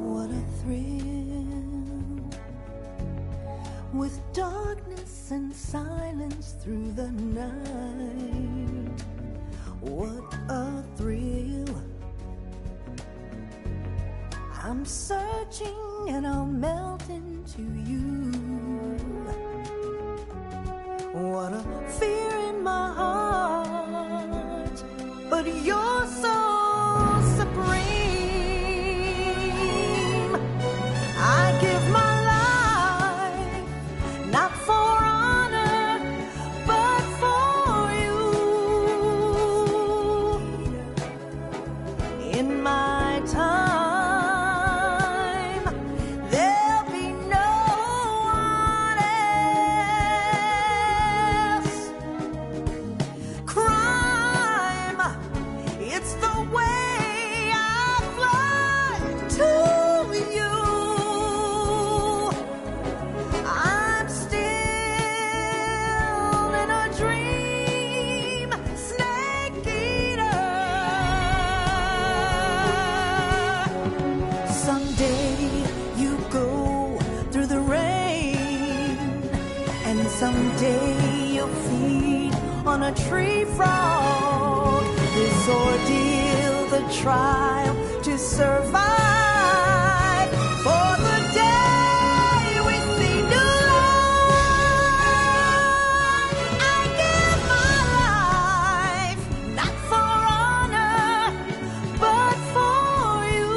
What a thrill, with darkness and silence through the night. What a thrill. I'm searching and I'll melt into you. What a fear in my heart, but you're so supreme. I give my life, not for honor, but for you. In my time, there'll be no one else. Crime, it's the way I fly to you. I'm still in a dream, snake eater. Someday you go through the rain, and someday you'll feed on a tree frog. This ordeal, the trial to survive, for the day we see new light. I give my life, not for honor, but for you.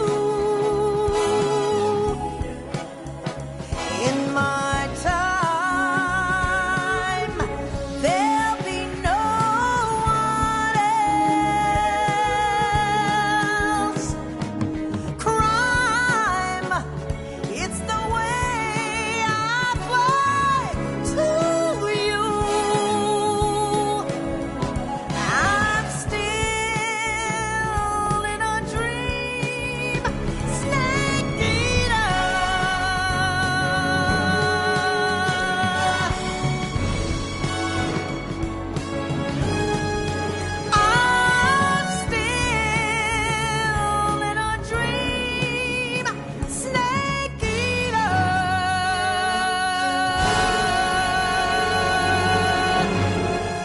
In my time, there'll be no one else. Crime, it's the way I fly to you. I'm still in a dream, snake eater. I'm still in a dream, snake eater.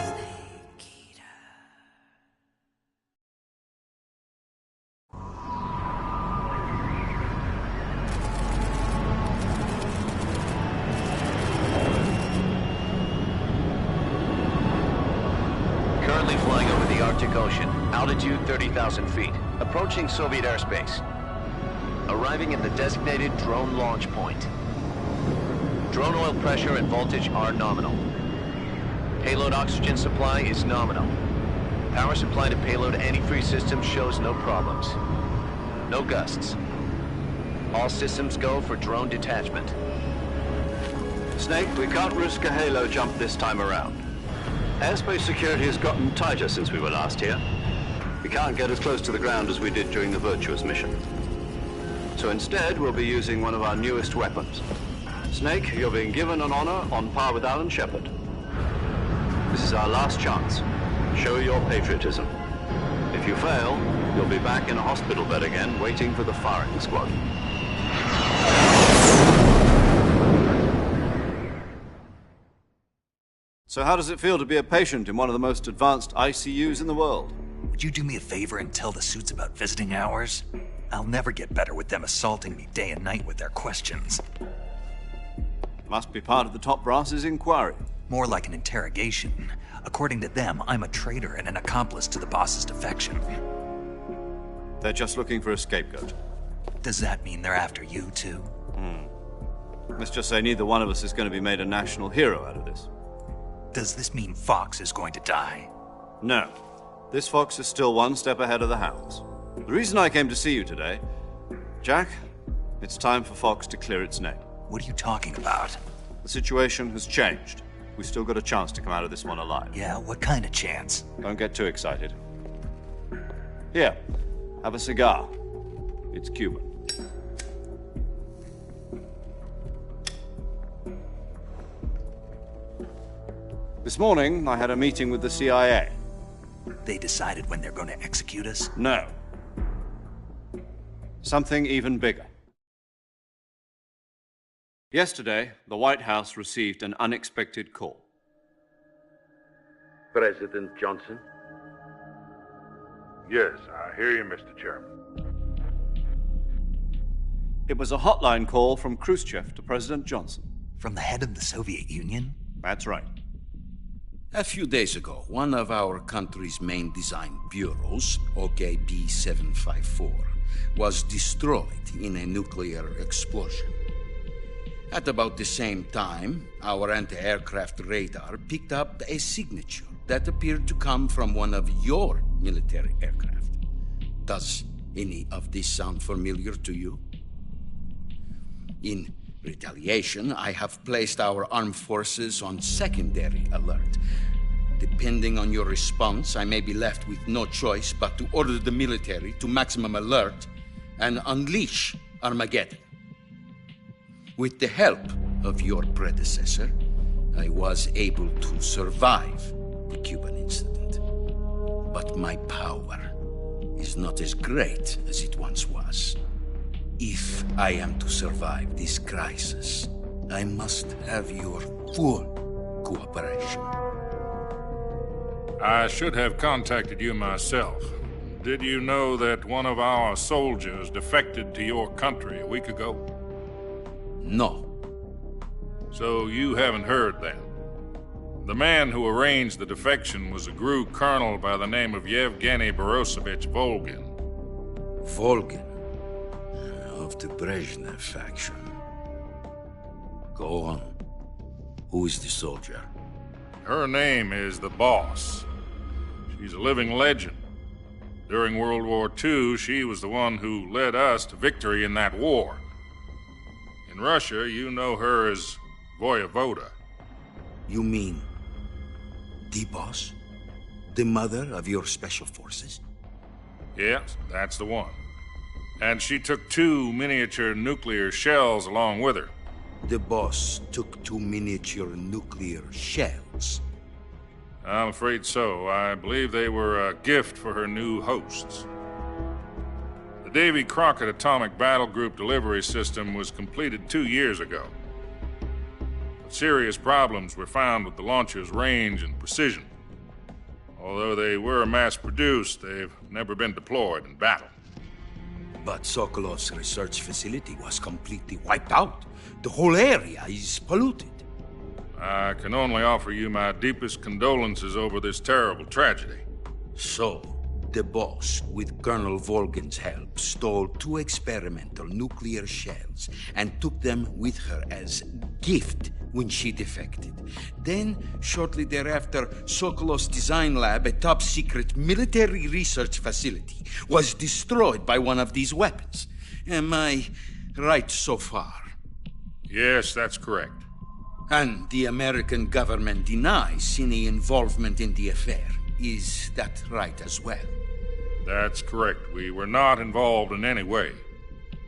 Snake eater. Currently flying over the Arctic Ocean, altitude 30,000 feet, approaching Soviet airspace. Arriving at the designated drone launch point. Drone oil pressure and voltage are nominal. Payload oxygen supply is nominal. Power supply to payload antifreeze system shows no problems. No gusts. All systems go for drone detachment. Snake, we can't risk a halo jump this time around. Airspace security has gotten tighter since we were last here. We can't get as close to the ground as we did during the Virtuous mission. So instead, we'll be using one of our newest weapons. Snake, you're being given an honor on par with Alan Shepard. This is our last chance. Show your patriotism. If you fail, you'll be back in a hospital bed again, waiting for the firing squad. So how does it feel to be a patient in one of the most advanced ICUs in the world? Would you do me a favor and tell the suits about visiting hours? I'll never get better with them assaulting me day and night with their questions. Must be part of the top brass's inquiry. More like an interrogation. According to them, I'm a traitor and an accomplice to the boss's defection. They're just looking for a scapegoat. Does that mean they're after you, too? Let's just say neither one of us is going to be made a national hero out of this. Does this mean Fox is going to die? No. This fox is still one step ahead of the hounds. The reason I came to see you today, Jack, it's time for Fox to clear its name. What are you talking about? The situation has changed. We still got a chance to come out of this one alive. Yeah, what kind of chance? Don't get too excited. Here, have a cigar. It's Cuban. This morning, I had a meeting with the CIA. They decided when they're going to execute us? No. Something even bigger. Yesterday, the White House received an unexpected call. President Johnson? Yes, I hear you, Mr. Chairman. It was a hotline call from Khrushchev to President Johnson. From the head of the Soviet Union? That's right. A few days ago, one of our country's main design bureaus, pt5, was destroyed in a nuclear explosion. At about the same time, our anti-aircraft radar picked up a signature that appeared to come from one of your military aircraft. Does any of this sound familiar to you? In retaliation, I have placed our armed forces on secondary alert. Depending on your response, I may be left with no choice but to order the military to maximum alert and unleash Armageddon. With the help of your predecessor, I was able to survive the Cuban incident. But my power is not as great as it once was. If I am to survive this crisis, I must have your full cooperation. I should have contacted you myself. Did you know that one of our soldiers defected to your country a week ago? No. So you haven't heard then. The man who arranged the defection was a GRU colonel by the name of Yevgeny Borisovich Volgin. Volgin? Of the Brezhnev faction. Go on. Who is the soldier? Her name is the Boss. She's a living legend. During World War II, she was the one who led us to victory in that war. In Russia, you know her as Voyevoda. You mean the Boss? The mother of your special forces? Yes, that's the one. And she took 2 miniature nuclear shells along with her. The Boss took 2 miniature nuclear shells. I'm afraid so. I believe they were a gift for her new hosts. The Davy Crockett Atomic Battle Group delivery system was completed 2 years ago. But serious problems were found with the launcher's range and precision. Although they were mass-produced, they've never been deployed in battle. But Sokolov's research facility was completely wiped out. The whole area is polluted. I can only offer you my deepest condolences over this terrible tragedy. So, the Boss, with Colonel Volgin's help, stole 2 experimental nuclear shells and took them with her as gift when she defected. Then, shortly thereafter, Sokolov's design lab, a top-secret military research facility, was destroyed by one of these weapons. Am I right so far? Yes, that's correct. And the American government denies any involvement in the affair. Is that right as well? That's correct. We were not involved in any way.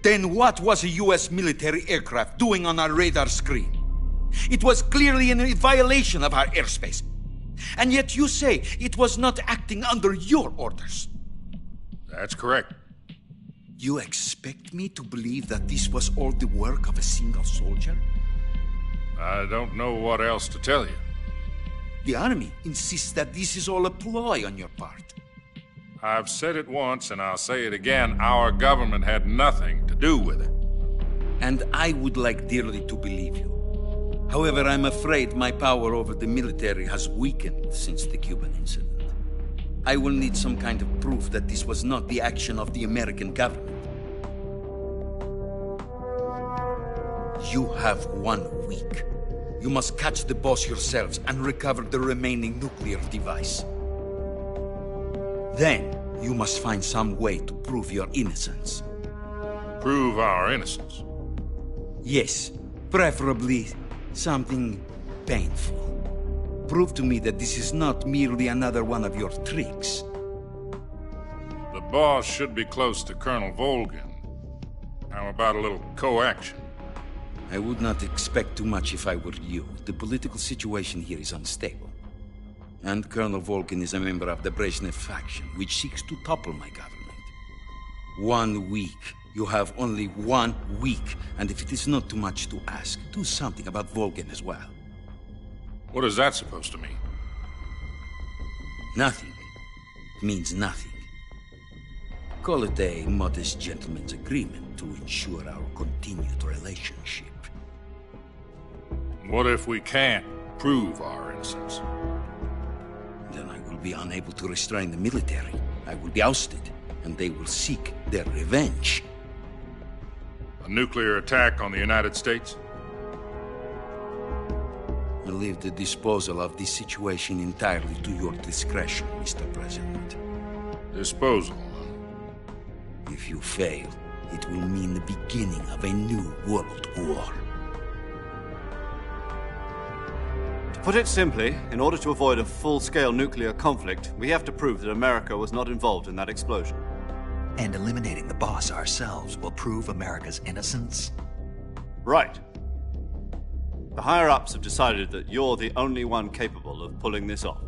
Then what was a U.S. military aircraft doing on our radar screen? It was clearly in violation of our airspace. And yet you say it was not acting under your orders. That's correct. You expect me to believe that this was all the work of a single soldier? I don't know what else to tell you. The Army insists that this is all a ploy on your part. I've said it once and I'll say it again. Our government had nothing to do with it. And I would like dearly to believe you. However, I'm afraid my power over the military has weakened since the Cuban incident. I will need some kind of proof that this was not the action of the American government. You have 1 week. You must catch the Boss yourselves and recover the remaining nuclear device. Then, you must find some way to prove your innocence. Prove our innocence? Yes, preferably something painful. Prove to me that this is not merely another one of your tricks. The Boss should be close to Colonel Volgin. How about a little co-action? I would not expect too much if I were you. The political situation here is unstable. And Colonel Volkin is a member of the Brezhnev faction, which seeks to topple my government. 1 week. You have only 1 week, and if it is not too much to ask, do something about Volkin as well. What is that supposed to mean? Nothing. It means nothing. Call it a modest gentleman's agreement to ensure our continued relationship. What if we can't prove our innocence? Then I will be unable to restrain the military. I will be ousted, and they will seek their revenge. A nuclear attack on the United States? I leave the disposal of this situation entirely to your discretion, Mr. President. Disposal? If you fail, it will mean the beginning of a new world war. To put it simply, in order to avoid a full-scale nuclear conflict, we have to prove that America was not involved in that explosion. And eliminating the boss ourselves will prove America's innocence? Right. The higher-ups have decided that you're the only one capable of pulling this off.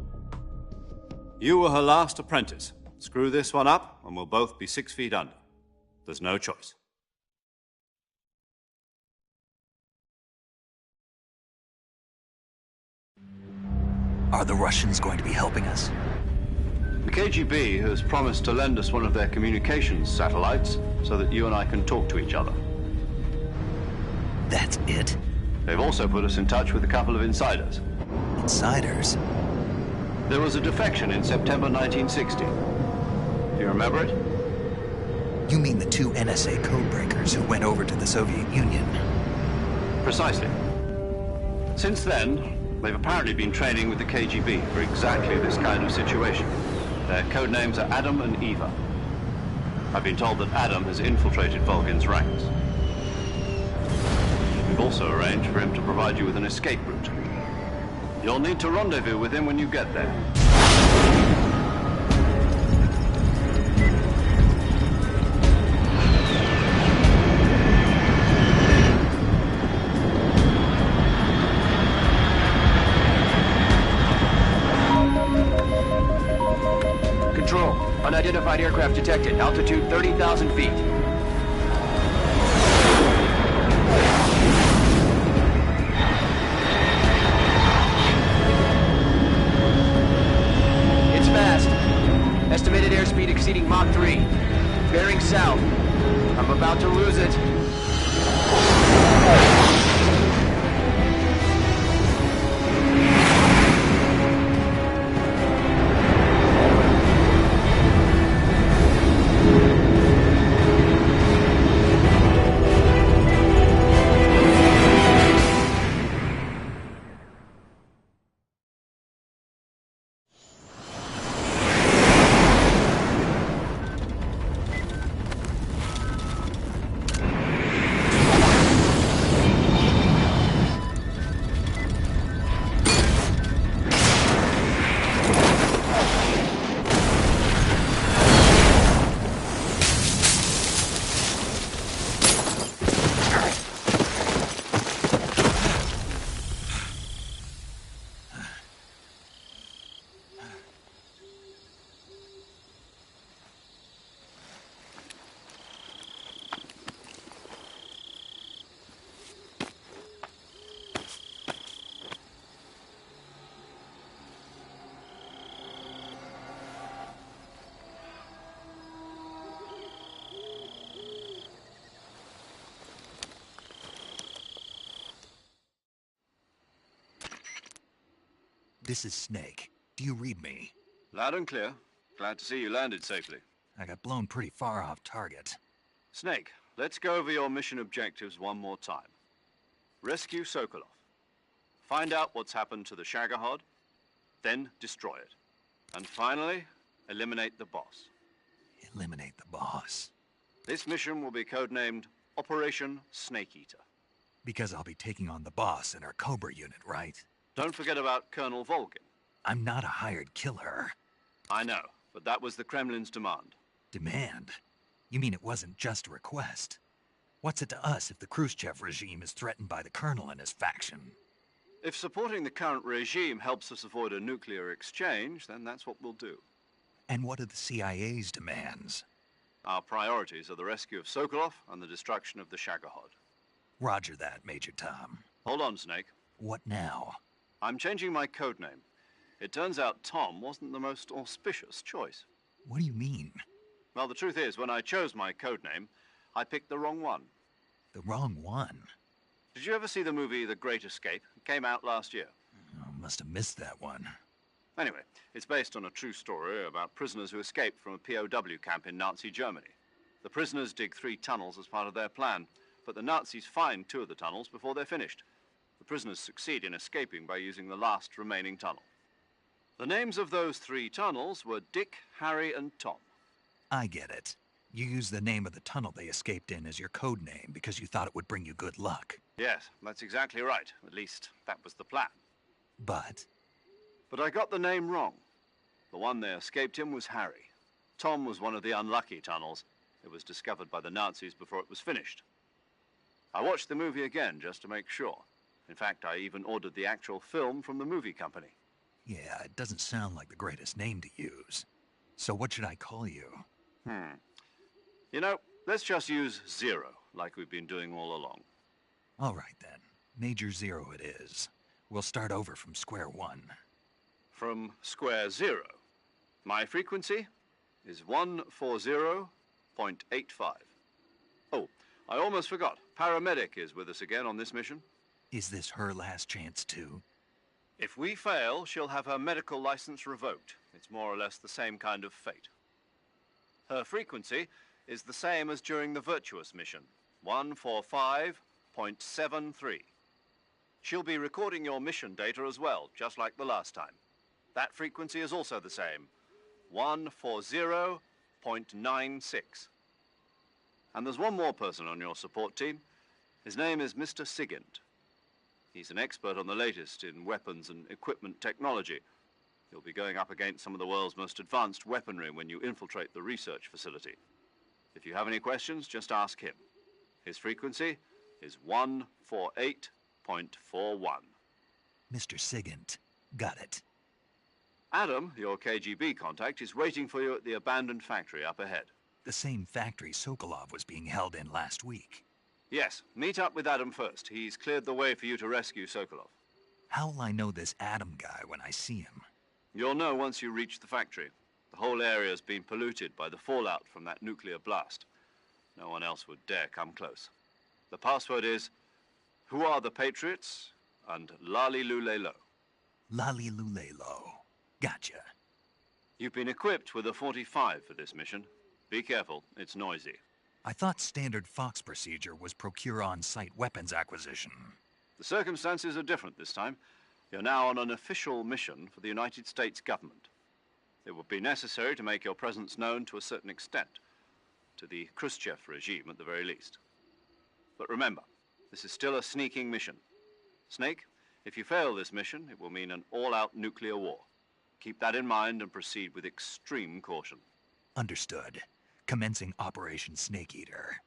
You were her last apprentice. Screw this one up, and we'll both be 6 feet under. There's no choice. Are the Russians going to be helping us? The KGB has promised to lend us one of their communications satellites so that you and I can talk to each other. That's it? They've also put us in touch with a couple of insiders. Insiders? There was a defection in September 1960. Do you remember it? You mean the 2 NSA codebreakers who went over to the Soviet Union? Precisely. Since then, they've apparently been training with the KGB for exactly this kind of situation. Their code names are Adam and Eva. I've been told that Adam has infiltrated Volgin's ranks. We've also arranged for him to provide you with an escape route. You'll need to rendezvous with him when you get there. Control, unidentified aircraft detected. Altitude 30,000 feet. It's fast. Estimated airspeed exceeding Mach 3. Bearing south. I'm about to lose it. This is Snake. Do you read me? Loud and clear. Glad to see you landed safely. I got blown pretty far off target. Snake, let's go over your mission objectives one more time. Rescue Sokolov. Find out what's happened to the Shagohod, then destroy it. And finally, eliminate the boss. Eliminate the boss. This mission will be codenamed Operation Snake Eater. Because I'll be taking on the boss in our Cobra unit, right? Don't forget about Colonel Volgin. I'm not a hired killer. I know, but that was the Kremlin's demand. Demand? You mean it wasn't just a request? What's it to us if the Khrushchev regime is threatened by the Colonel and his faction? If supporting the current regime helps us avoid a nuclear exchange, then that's what we'll do. And what are the CIA's demands? Our priorities are the rescue of Sokolov and the destruction of the Shagohod. Roger that, Major Tom. Hold on, Snake. What now? I'm changing my code name. It turns out Tom wasn't the most auspicious choice. What do you mean? Well, the truth is, when I chose my code name, I picked the wrong one. The wrong one? Did you ever see the movie The Great Escape? It came out last year. Oh, must have missed that one. Anyway, it's based on a true story about prisoners who escaped from a POW camp in Nazi Germany. The prisoners dig 3 tunnels as part of their plan, but the Nazis find 2 of the tunnels before they're finished. The prisoners succeed in escaping by using the last remaining tunnel. The names of those 3 tunnels were Dick, Harry, and Tom. I get it. You used the name of the tunnel they escaped in as your code name because you thought it would bring you good luck. Yes, that's exactly right. At least, that was the plan. But I got the name wrong. The one they escaped in was Harry. Tom was one of the unlucky tunnels. It was discovered by the Nazis before it was finished. I watched the movie again just to make sure. In fact, I even ordered the actual film from the movie company. yeah, it doesn't sound like the greatest name to use. So what should I call you? You know, let's just use Zero, like we've been doing all along. All right then. Major Zero it is. We'll start over from square one. From square 0. My frequency is 140.85. Oh, I almost forgot. Paramedic is with us again on this mission. Is this her last chance too? If we fail, she'll have her medical license revoked. It's more or less the same kind of fate. Her frequency is the same as during the Virtuous mission, 145.73. She'll be recording your mission data as well, just like the last time. That frequency is also the same, 140.96. And there's one more person on your support team. His name is Mr. Sigint. He's an expert on the latest in weapons and equipment technology. You'll be going up against some of the world's most advanced weaponry when you infiltrate the research facility. If you have any questions, just ask him. His frequency is 148.41. Mr. Sigint. Got it. Adam, your KGB contact, is waiting for you at the abandoned factory up ahead. The same factory Sokolov was being held in last week. Yes, meet up with Adam first. He's cleared the way for you to rescue Sokolov. How'll I know this Adam guy when I see him? You'll know once you reach the factory. The whole area's been polluted by the fallout from that nuclear blast. No one else would dare come close. The password is, "Who are the Patriots?" and "Lali Lulelo." Lali Lulelo. Gotcha. You've been equipped with a 45 for this mission. Be careful, it's noisy. I thought standard Fox procedure was procure on-site weapons acquisition. The circumstances are different this time. You're now on an official mission for the United States government. It would be necessary to make your presence known to a certain extent, to the Khrushchev regime at the very least. But remember, this is still a sneaking mission. Snake, if you fail this mission, it will mean an all-out nuclear war. Keep that in mind and proceed with extreme caution. Understood. Commencing Operation Snake Eater.